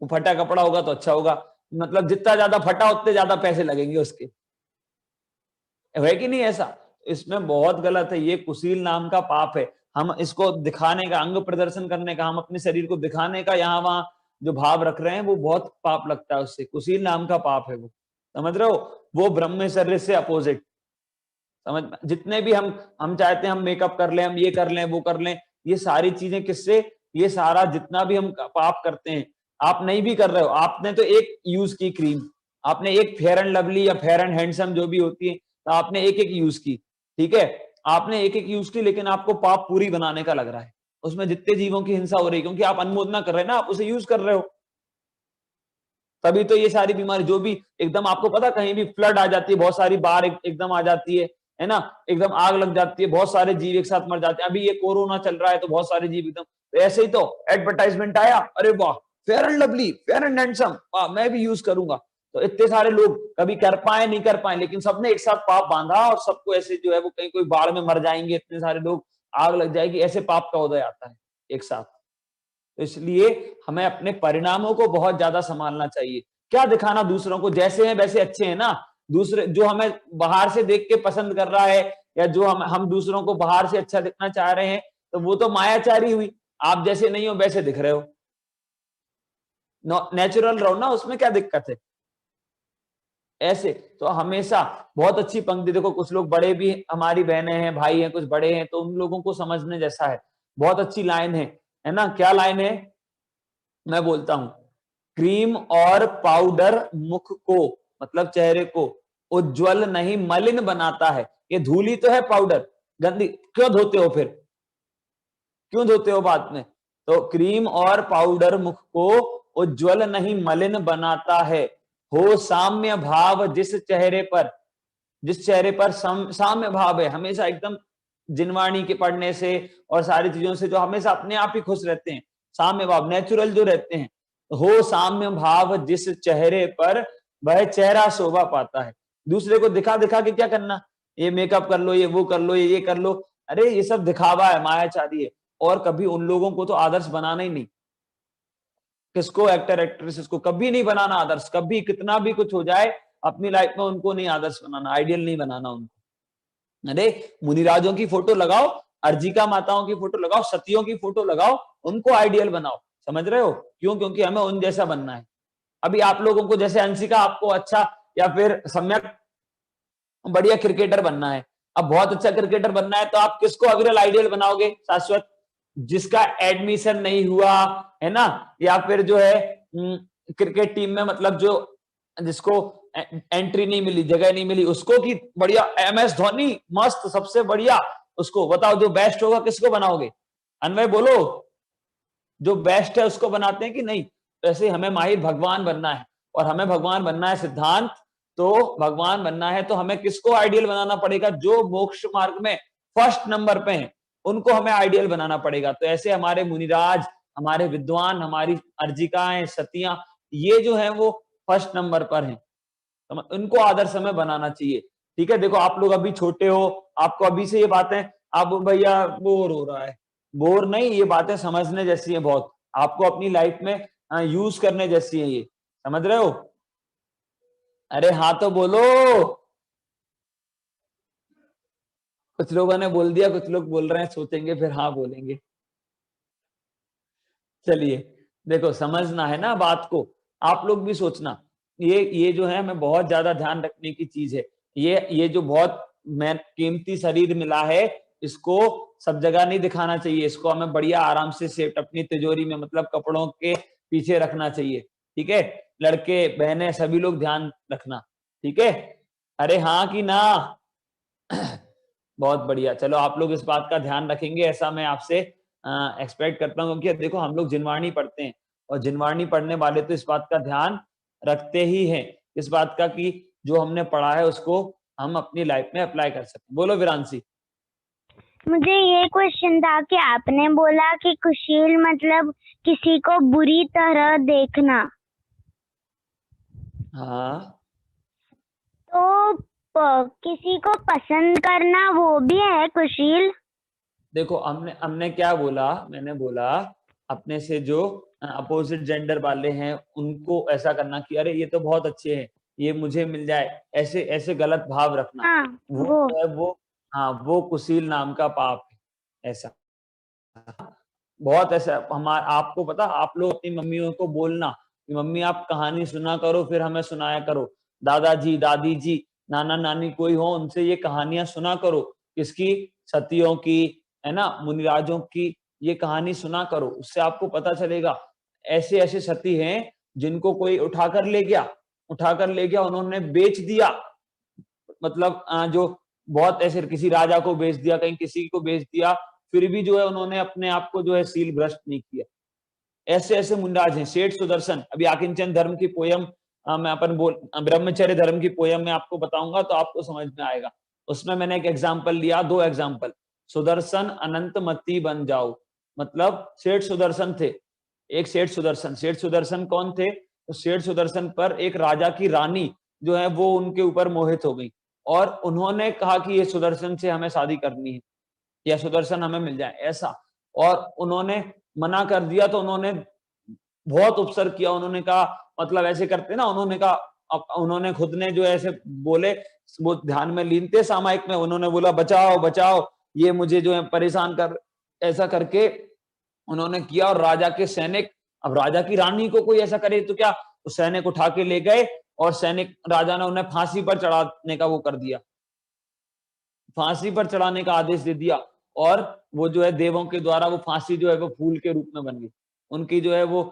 वो फटा कपड़ा होगा तो अच्छा होगा, मतलब जितना ज्यादा फटा उतने ज्यादा पैसे लगेंगे उसके, है कि नहीं ऐसा? इसमें बहुत गलत है, ये कुशील नाम का पाप है। हम इसको दिखाने का, अंग प्रदर्शन करने का, हम अपने शरीर को दिखाने का यहाँ वहां जो भाव रख रहे हैं वो बहुत पाप लगता है, उससे कुशील नाम का पाप है वो, समझ रहे हो। वो ब्रह्मचर्य से अपोजिट, समझ, जितने भी हम चाहते हैं हम मेकअप कर लें, हम ये कर लें, वो कर लें, ये सारी चीजें किससे, ये सारा जितना भी हम पाप करते हैं, आप नहीं भी कर रहे हो, आपने तो एक यूज की क्रीम, आपने एक फेयर एंड लवली या फेयर एंड हैंडसम जो भी होती है, तो आपने एक एक यूज की, ठीक है, आपने एक एक यूज की, लेकिन आपको पाप पूरी बनाने का लग रहा है, उसमें जितने जीवों की हिंसा हो रही है, क्योंकि आप अनुमोदना कर रहे हैं ना, आप उसे यूज कर रहे हो, तभी तो ये सारी बीमारी जो भी एकदम, आपको पता कहीं भी फ्लड आ जाती है, बहुत सारी बाढ़ एकदम आ जाती है ना, एकदम आग लग जाती है, बहुत सारे जीव एक साथ मर जाते हैं, अभी ये कोरोना चल रहा है तो बहुत सारे जीव एकदम, तो ऐसे ही तो एडवर्टाइजमेंट आया, अरे वाह fair and lovely, fair and handsome, वाह मैं भी यूज करूंगा, तो इतने सारे लोग कभी कर पाए नहीं कर पाए, लेकिन सबने एक साथ पाप बांधा और सबको ऐसे जो है वो कहीं कोई बाढ़ में मर जाएंगे, इतने सारे लोग, आग लग जाएगी, ऐसे पाप का उदय आता है एक साथ। तो इसलिए हमें अपने परिणामों को बहुत ज्यादा संभालना चाहिए। क्या दिखाना दूसरों को, जैसे हैं वैसे अच्छे हैं ना। दूसरे जो हमें बाहर से देख के पसंद कर रहा है, या जो हम दूसरों को बाहर से अच्छा दिखना चाह रहे हैं, तो वो तो मायाचारी हुई। आप जैसे नहीं हो वैसे दिख रहे हो, नेचुरल रहो ना, उसमें क्या दिक्कत है। ऐसे तो हमेशा बहुत अच्छी पंक्ति, देखो कुछ लोग बड़े भी, हमारी बहनें हैं, भाई हैं, कुछ बड़े हैं, तो उन लोगों को समझने जैसा है। बहुत अच्छी लाइन है ना। क्या लाइन है, मैं बोलता हूं। क्रीम और पाउडर मुख को, मतलब चेहरे को, उज्जवल नहीं मलिन बनाता है। ये धूली तो है पाउडर, गंदी, क्यों धोते हो फिर, क्यों धोते हो बाद में। तो क्रीम और पाउडर मुख को उज्जवल नहीं मलिन बनाता है। हो साम्य भाव जिस चेहरे पर, जिस चेहरे पर साम्य भाव है, हमेशा एकदम जिनवाणी के पढ़ने से और सारी चीजों से जो हमेशा अपने आप ही खुश रहते हैं, साम्य भाव, नेचुरल जो रहते हैं, हो साम्य भाव जिस चेहरे पर, वह चेहरा शोभा पाता है। दूसरे को दिखा दिखा के क्या करना, ये मेकअप कर लो, ये वो कर लो, ये कर लो, अरे ये सब दिखावा है, मायाचारी है। और कभी उन लोगों को तो आदर्श बनाना ही नहीं। किसको, एक्टर एक्ट्रेसेस को कभी नहीं बनाना आदर्श, कभी कितना भी कुछ हो जाए अपनी लाइफ में उनको नहीं आदर्श बनाना, आइडियल नहीं बनाना उनको। अरे मुनिराजों की फोटो लगाओ, अर्जिका माताओं की फोटो लगाओ, सतियों की फोटो लगाओ, उनको आइडियल बनाओ। समझ रहे हो क्यों, क्योंकि हमें उन जैसा बनना है। अभी आप लोगों को जैसे अंशिका, आपको अच्छा या फिर सम्यक बढ़िया क्रिकेटर बनना है। अब बहुत अच्छा क्रिकेटर बनना है तो आप किसको अविरल आइडियल बनाओगे, शाश्वत, जिसका एडमिशन नहीं हुआ है ना, या फिर जो है क्रिकेट टीम में, मतलब जो जिसको एंट्री नहीं मिली, जगह नहीं मिली, उसको की बढ़िया MS धोनी मस्त सबसे बढ़िया, उसको बताओ जो बेस्ट होगा किसको बनाओगे, अनवय बोलो, जो बेस्ट है उसको बनाते हैं कि नहीं। तो ऐसे हमें माहिर भगवान बनना है, और हमें भगवान बनना है सिद्धांत, तो भगवान बनना है तो हमें किसको आइडियल बनाना पड़ेगा, जो मोक्ष मार्ग में फर्स्ट नंबर पे हैं, उनको हमें आइडियल बनाना पड़ेगा। तो ऐसे हमारे मुनिराज, हमारे विद्वान, हमारी अर्जिकाएं, सतियां, ये जो है वो फर्स्ट नंबर पर हैं, तो उनको आदर्श हमें बनाना चाहिए। ठीक है, देखो आप लोग अभी छोटे हो, आपको अभी से ये बातें, अब भैया बोर हो रहा है, बोर नहीं, ये बातें समझने जैसी है बहुत, आपको अपनी लाइफ में यूज करने जैसी है, ये समझ रहे हो। अरे हाँ तो बोलो, कुछ लोगों ने बोल दिया, कुछ लोग बोल रहे हैं, सोचेंगे फिर हाँ बोलेंगे। चलिए, देखो समझना है ना बात को, आप लोग भी सोचना, ये जो है हमें बहुत ज्यादा ध्यान रखने की चीज है। ये जो बहुत कीमती शरीर मिला है, इसको सब जगह नहीं दिखाना चाहिए, इसको हमें बढ़िया आराम से सेफ्ट अपनी तिजोरी में, मतलब कपड़ों के पीछे रखना चाहिए। ठीक है, लड़के बहनें सभी लोग ध्यान रखना। ठीक है, अरे हाँ कि ना। बहुत बढ़िया, चलो आप लोग इस बात का ध्यान रखेंगे, ऐसा मैं आपसे एक्सपेक्ट करता हूँ, क्योंकि देखो हम लोग जिनवाणी पढ़ते हैं, और जिनवाणी पढ़ने वाले तो इस बात का ध्यान रखते ही हैं, इस बात का कि जो हमने पढ़ा है उसको हम अपनी लाइफ में अप्लाई कर सकते। बोलो विरांशी। मुझे ये क्वेश्चन था कि आपने बोला कि कुशील मतलब किसी को बुरी तरह देखना, हाँ, तो किसी को पसंद करना वो भी है कुशील? देखो हमने क्या बोला, मैंने बोला अपने से जो अपोजिट जेंडर वाले हैं उनको ऐसा करना कि अरे ये तो बहुत अच्छे हैं, ये मुझे मिल जाए, ऐसे ऐसे गलत भाव रखना, हाँ वो वो। जो है वो, हाँ वो कुशील नाम का पाप है। ऐसा बहुत ऐसा, हमारा आपको पता, आप लोग अपनी मम्मियों को बोलना कि मम्मी आप कहानी सुना करो, फिर हमें सुनाया करो, दादाजी दादी जी नाना नानी कोई हो, उनसे ये कहानियां सुना करो, किसकी, सतियों की, है ना, मुनिराजों की, ये कहानी सुना करो, उससे आपको पता चलेगा। ऐसे ऐसे सती हैं जिनको कोई उठाकर ले गया, उन्होंने बेच दिया, मतलब जो बहुत ऐसे किसी राजा को बेच दिया, कहीं किसी को बेच दिया, फिर भी जो है उन्होंने अपने आप को जो है सील भ्रष्ट नहीं किया। ऐसे ऐसे मुंडाज हैं। सेठ सुदर्शन, अभी आकिंचन धर्म की पोयम मैं अपन बोल, ब्रह्मचर्य धर्म की पोयम में आपको बताऊंगा तो आपको समझ में आएगा। उसमें मैंने एक एग्जाम्पल लिया, 2 एग्जाम्पल, सुदर्शन अनंत मती बन जाओ, मतलब सेठ सुदर्शन थे, एक सेठ सुदर्शन कौन थे, तो सेठ सुदर्शन पर एक राजा की रानी जो है वो उनके ऊपर मोहित हो गई और उन्होंने कहा कि ये सुदर्शन से हमें शादी करनी है या सुदर्शन हमें मिल जाए ऐसा, और उन्होंने मना कर दिया तो उन्होंने बहुत उपसर्ग किया। उन्होंने कहा मतलब ऐसे करते ना, उन्होंने कहा उन्होंने खुद ने जो ऐसे बोले, वो ध्यान में लीन थे सामायिक में, उन्होंने बोला बचाओ बचाओ, ये मुझे जो है परेशान कर, ऐसा करके उन्होंने किया। और राजा के सैनिक, अब राजा की रानी को कोई ऐसा करे तो क्या, तो सैनिक उठा के ले गए और सैनिक, राजा ने उन्हें फांसी पर चढ़ाने का वो कर दिया, फांसी पर चढ़ाने का आदेश दे दिया। और वो जो है देवों के द्वारा वो फांसी जो है वो फूल के रूप में बन गई, उनकी जो है वो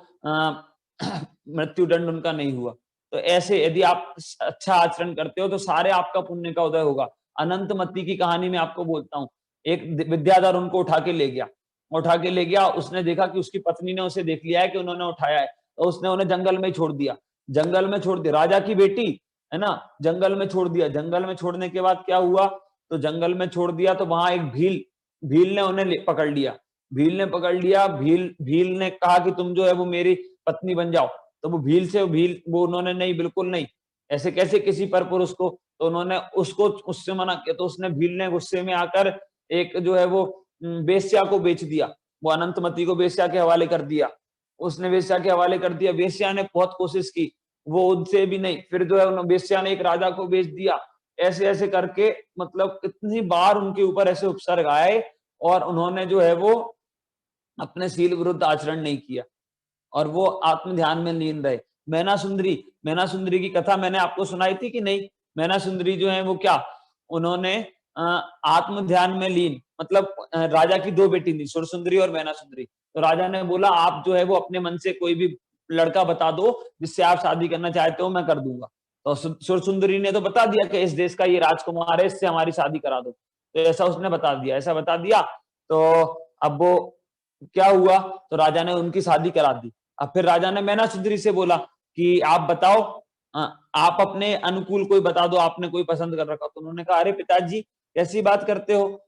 मृत्यु दंड उनका नहीं हुआ। तो ऐसे यदि आप अच्छा आचरण करते हो तो सारे आपका पुण्य का उदय होगा। अनंतमती की कहानी में आपको बोलता हूँ, एक विद्याधर उनको उठा के ले गया, उठा के ले गया, उसने देखा कि उसकी पत्नी ने उसे देख लिया है कि उन्होंने उठाया है, तो उसने उन्हें जंगल में छोड़ दिया, जंगल में छोड़ दिया, राजा की बेटी है ना, जंगल में छोड़ दिया। जंगल में छोड़ने के बाद क्या हुआ, तो जंगल में छोड़ दिया तो वहां एक भील ने उन्हें पकड़ लिया, भील ने पकड़ लिया, भील ने कहा कि तुम जो है वो मेरी पत्नी बन जाओ। तो वो भील वो उन्होंने नहीं, बिल्कुल नहीं, ऐसे कैसे किसी पर पुरुष को, तो उन्होंने उसको उससे मना किया। तो उसने भील ने गुस्से में आकर एक जो है वो वेश्या को बेच दिया, वो अनंतमती को वेश्या के हवाले कर दिया, उसने वेश्या के हवाले कर दिया। वेश्या ने बहुत कोशिश की, वो उनसे भी नहीं, फिर जो है वेश्या ने एक राजा को बेच दिया। ऐसे ऐसे करके मतलब कितनी बार उनके ऊपर ऐसे उपसर्ग आए और उन्होंने जो है वो अपने शील विरुद्ध आचरण नहीं किया और वो आत्म ध्यान में लीन रहे। मैना सुंदरी की कथा मैंने आपको सुनाई थी कि नहीं? मैना सुंदरी जो है वो क्या, उन्होंने आत्म ध्यान में लीन, मतलब राजा की दो बेटी थी, सुर सुंदरी और मैना सुंदरी। तो राजा ने बोला आप जो है वो अपने मन से कोई भी लड़का बता दो जिससे आप शादी करना चाहते हो, मैं कर दूंगा। तो सुर सुंदरी ने तो बता दिया कि इस देश का ये राजकुमार है, इससे हमारी शादी करा दो। तो ऐसा उसने बता दिया, ऐसा बता दिया। तो अब वो क्या हुआ, तो राजा ने उनकी शादी करा दी। अब फिर राजा ने मैना सुंदरी से बोला कि आप बताओ, आप अपने अनुकूल कोई बता दो, आपने कोई पसंद कर रखा। तो उन्होंने कहा अरे पिताजी कैसी बात करते हो,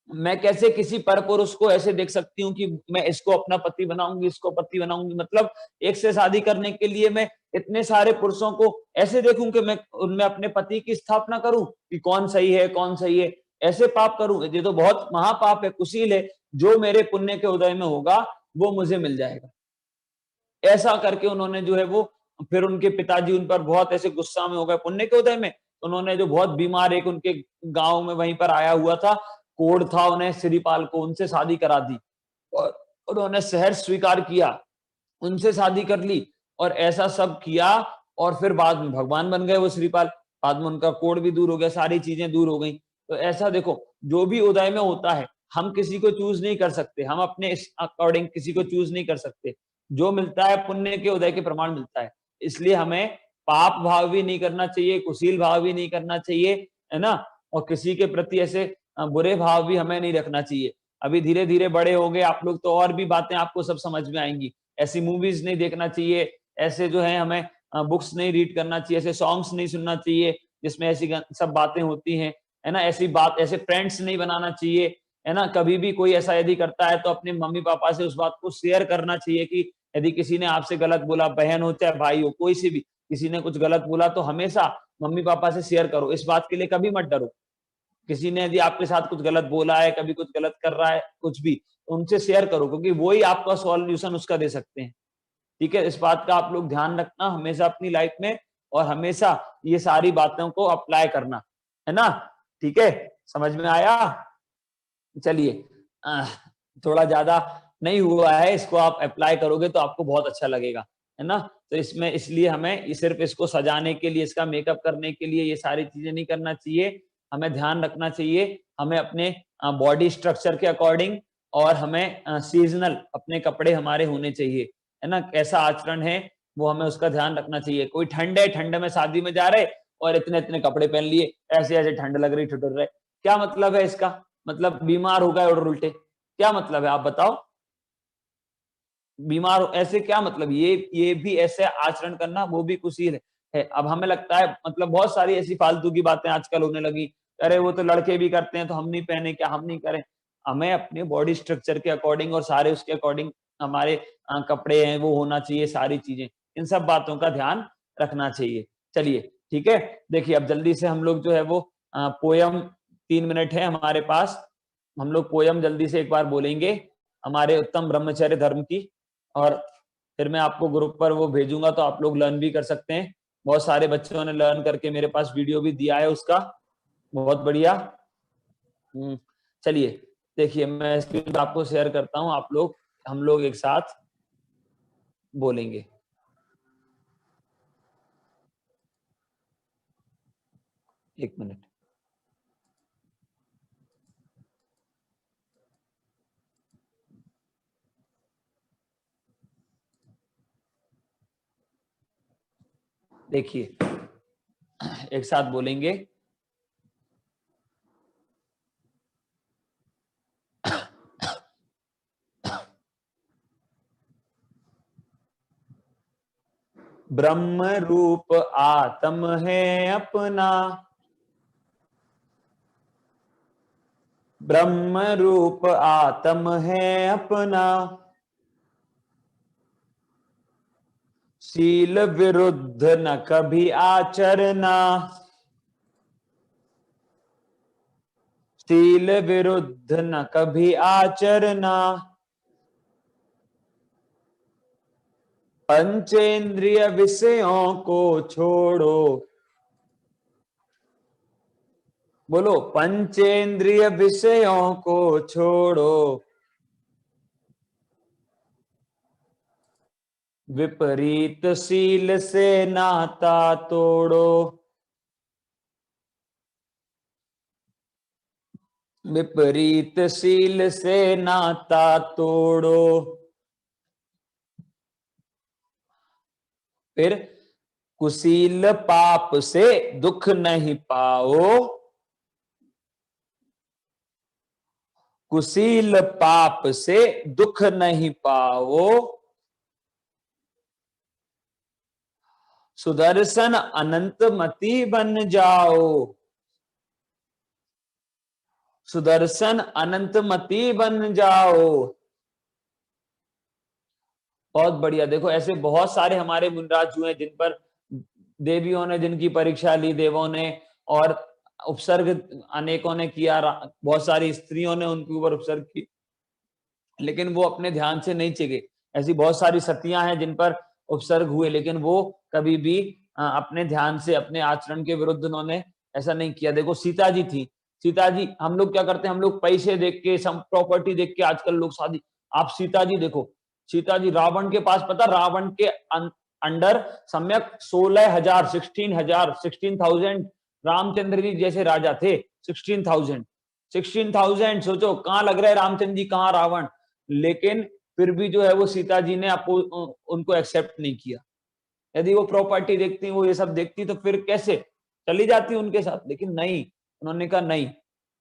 मैं कैसे किसी पर पुरुष को ऐसे देख सकती हूँ कि मैं इसको अपना पति बनाऊंगी, इसको पति बनाऊंगी, मतलब एक से शादी करने के लिए मैं इतने सारे पुरुषों को ऐसे देखूं कि मैं उनमें अपने पति की स्थापना करूं कि कौन सही है कौन सही है, ऐसे पाप करूं, ये तो बहुत महापाप है, कुशील है, जो मेरे पुण्य के उदय में होगा वो मुझे मिल जाएगा। ऐसा करके उन्होंने जो है वो, फिर उनके पिताजी उन पर बहुत ऐसे गुस्सा में हो गए पुण्य के उदय में। उन्होंने जो बहुत बीमार एक उनके गांव में वहीं पर आया हुआ था, कोढ़ था, उन्हें श्रीपाल को, उनसे शादी करा दी और उन्होंने शहर स्वीकार किया, उनसे शादी कर ली और ऐसा सब किया। और फिर बाद में भगवान बन गए वो श्रीपाल, बाद में उनका कोढ़ भी दूर हो गया, सारी चीजें दूर हो गई। तो ऐसा देखो, जो भी उदय में होता है हम किसी को चूज नहीं कर सकते, हम अपने अकॉर्डिंग किसी को चूज नहीं कर सकते, जो मिलता है पुण्य के उदय के प्रमाण मिलता है। इसलिए हमें पाप भाव भी नहीं करना चाहिए, कुशील भाव भी नहीं करना चाहिए, है ना, और किसी के प्रति ऐसे बुरे भाव भी हमें नहीं रखना चाहिए। अभी धीरे धीरे बड़े हो गए आप लोग तो और भी बातें आपको सब समझ में आएंगी। ऐसी मूवीज नहीं देखना चाहिए, ऐसे जो है हमें बुक्स नहीं रीड करना चाहिए, ऐसे सॉन्ग्स नहीं सुनना चाहिए जिसमें ऐसी सब बातें होती हैं, है ना, ऐसी बात, ऐसे फ्रेंड्स नहीं बनाना चाहिए, है ना। कभी भी कोई ऐसा यदि करता है तो अपने मम्मी पापा से उस बात को शेयर करना चाहिए कि यदि किसी ने आपसे गलत बोला, बहन हो चाहे भाई हो, कोई सी भी किसी ने कुछ गलत बोला तो हमेशा मम्मी पापा से शेयर करो, इस बात के लिए कभी मत डरो। किसी ने यदि आपके साथ कुछ गलत बोला है, कभी कुछ गलत कर रहा है, कुछ भी, तो उनसे शेयर करो क्योंकि वो ही आपका सॉल्यूशन उसका दे सकते हैं। ठीक है, इस बात का आप लोग ध्यान रखना हमेशा अपनी लाइफ में और हमेशा ये सारी बातों को अप्लाई करना, है ना। ठीक है, समझ में आया? चलिए, थोड़ा ज्यादा नहीं हुआ है, इसको आप अप्लाई करोगे तो आपको बहुत अच्छा लगेगा, है ना। तो इसमें इसलिए हमें सिर्फ इसको सजाने के लिए, इसका मेकअप करने के लिए ये सारी चीजें नहीं करना चाहिए, हमें ध्यान रखना चाहिए, हमें अपने बॉडी स्ट्रक्चर के अकॉर्डिंग और हमें सीजनल अपने कपड़े हमारे होने चाहिए, है ना। कैसा आचरण है वो हमें उसका ध्यान रखना चाहिए। कोई ठंड है, ठंड में शादी में जा रहे और इतने इतने कपड़े पहन लिए, ऐसे ऐसे ठंड लग रही, ठिठुर रहे, क्या मतलब है इसका? मतलब बीमार हो गए और उल्टे, क्या मतलब है आप बताओ? बीमार हो ऐसे क्या मतलब? ये भी ऐसे आचरण करना वो भी कुशील है। अब हमें लगता है मतलब बहुत सारी ऐसी फालतू की बातें आजकल होने लगी, अरे वो तो लड़के भी करते हैं तो हम नहीं पहने क्या, हम नहीं करें? हमें अपने बॉडी स्ट्रक्चर के अकॉर्डिंग और सारे उसके अकॉर्डिंग हमारे कपड़े हैं वो होना चाहिए, सारी चीजें। इन सब बातों का ध्यान रखना चाहिए। चलिए ठीक है, देखिए अब जल्दी से हम लोग जो है वो पोयम 3 मिनट है हमारे पास, हम लोग पोयम जल्दी से एक बार बोलेंगे हमारे उत्तम ब्रह्मचर्य धर्म की, और फिर मैं आपको ग्रुप पर वो भेजूंगा तो आप लोग लर्न भी कर सकते हैं। बहुत सारे बच्चों ने लर्न करके मेरे पास वीडियो भी दिया है उसका, बहुत बढ़िया। चलिए देखिए मैं स्क्रीन पर आपको शेयर करता हूं, आप लोग हम लोग एक साथ बोलेंगे। एक मिनट। देखिए एक साथ बोलेंगे। ब्रह्म रूप आत्म है अपना, ब्रह्म रूप आत्म है अपना, शील विरुद्ध न कभी आचरना, शील विरुद्ध न कभी आचरना, पंचेंद्रिय विषयों को छोड़ो, बोलो पंचेंद्रिय विषयों को छोड़ो, विपरीत शील से नाता तोड़ो, विपरीत शील से नाता तोड़ो, फिर कुशील पाप से दुख नहीं पाओ, कुशील पाप से दुख नहीं पाओ, सुदर्शन अनंत मति बन जाओ, सुदर्शन अनंत मति बन जाओ। बहुत बढ़िया। देखो ऐसे बहुत सारे हमारे मुनिराज हुए जिन पर देवियों ने जिनकी परीक्षा ली, देवों ने, और उपसर्ग अनेकों ने किया, बहुत सारी स्त्रियों ने उनके ऊपर उपसर्ग की, लेकिन वो अपने ध्यान से नहीं चिगे। ऐसी बहुत सारी सतियां हैं जिन पर उपसर्ग हुए, लेकिन वो कभी भी अपने ध्यान से, अपने आचरण के विरुद्ध उन्होंने ऐसा नहीं किया। देखो सीता जी थी, सीता जी, हम लोग क्या करते हैं, हम लोग पैसे देख के, प्रॉपर्टी देख के आजकल लोग शादी, आप सीता जी देखो, सीता जी रावण के पास, पता रावण के अंडर सम्यक 16,000 16,000 रामचंद्र जी जैसे राजा थे। 16,000 सोचो, कहां लग रहा है रामचंद्र जी, कहां रावण, लेकिन फिर भी जो है वो सीता जी ने उनको एक्सेप्ट नहीं किया। यदि वो प्रॉपर्टी देखती, वो ये सब देखती, तो फिर कैसे चली जाती उनके साथ, लेकिन नहीं, उन्होंने कहा नहीं,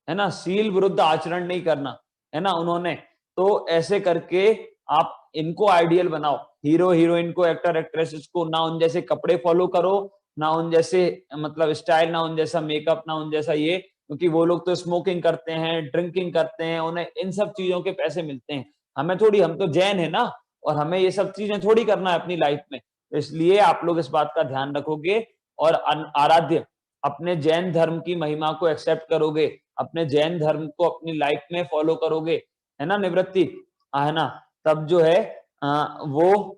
है ना, शील विरुद्ध आचरण नहीं करना, है ना उन्होंने। तो ऐसे करके आप इनको आइडियल बनाओ, हीरो हीरोइन को, एक्टर एक्ट्रेसेस को, ना उन जैसे कपड़े फॉलो करो, ना उन जैसे मतलब स्टाइल, ना उन जैसा मेकअप, ना उन जैसा ये, क्योंकि वो लोग तो स्मोकिंग करते हैं, ड्रिंकिंग करते हैं, उन्हें इन सब चीजों के पैसे मिलते हैं। हमें थोड़ी, हम तो जैन है ना, और हमें ये सब चीजें थोड़ी करना है अपनी लाइफ में। इसलिए आप लोग इस बात का ध्यान रखोगे और आराध्य अपने जैन धर्म की महिमा को एक्सेप्ट करोगे, अपने जैन धर्म को अपनी लाइफ में फॉलो करोगे, है ना निवृत्ति, है ना, तब जो है वो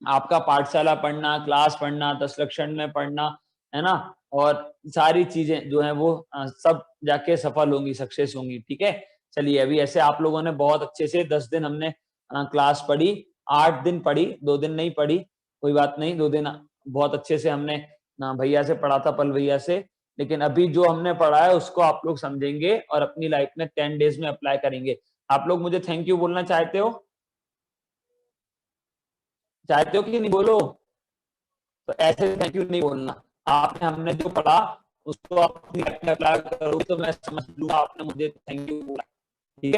आपका पाठशाला पढ़ना, क्लास पढ़ना, 10 लक्षण में पढ़ना, है ना, और सारी चीजें जो है वो सब जाके सफल होंगी, सक्सेस होंगी। ठीक है, चलिए अभी ऐसे आप लोगों ने बहुत अच्छे से 10 दिन हमने क्लास पढ़ी, 8 दिन पढ़ी, 2 दिन नहीं पढ़ी, कोई बात नहीं, 2 दिन बहुत अच्छे से हमने भैया से पढ़ा था, पल भैया से, लेकिन अभी जो हमने पढ़ा है उसको आप लोग समझेंगे और अपनी लाइफ में 10 डेज में अप्लाई करेंगे। आप लोग मुझे थैंक यू बोलना चाहते हो, चाहते हो कि नहीं, बोलो। तो ऐसे थैंक यू नहीं बोलना, आपने, हमने जो पढ़ा उसको अपनी लाइफ में अप्लाई करोगे तो मैं समझ लूंगा आपने मुझे थैंक यू बोला।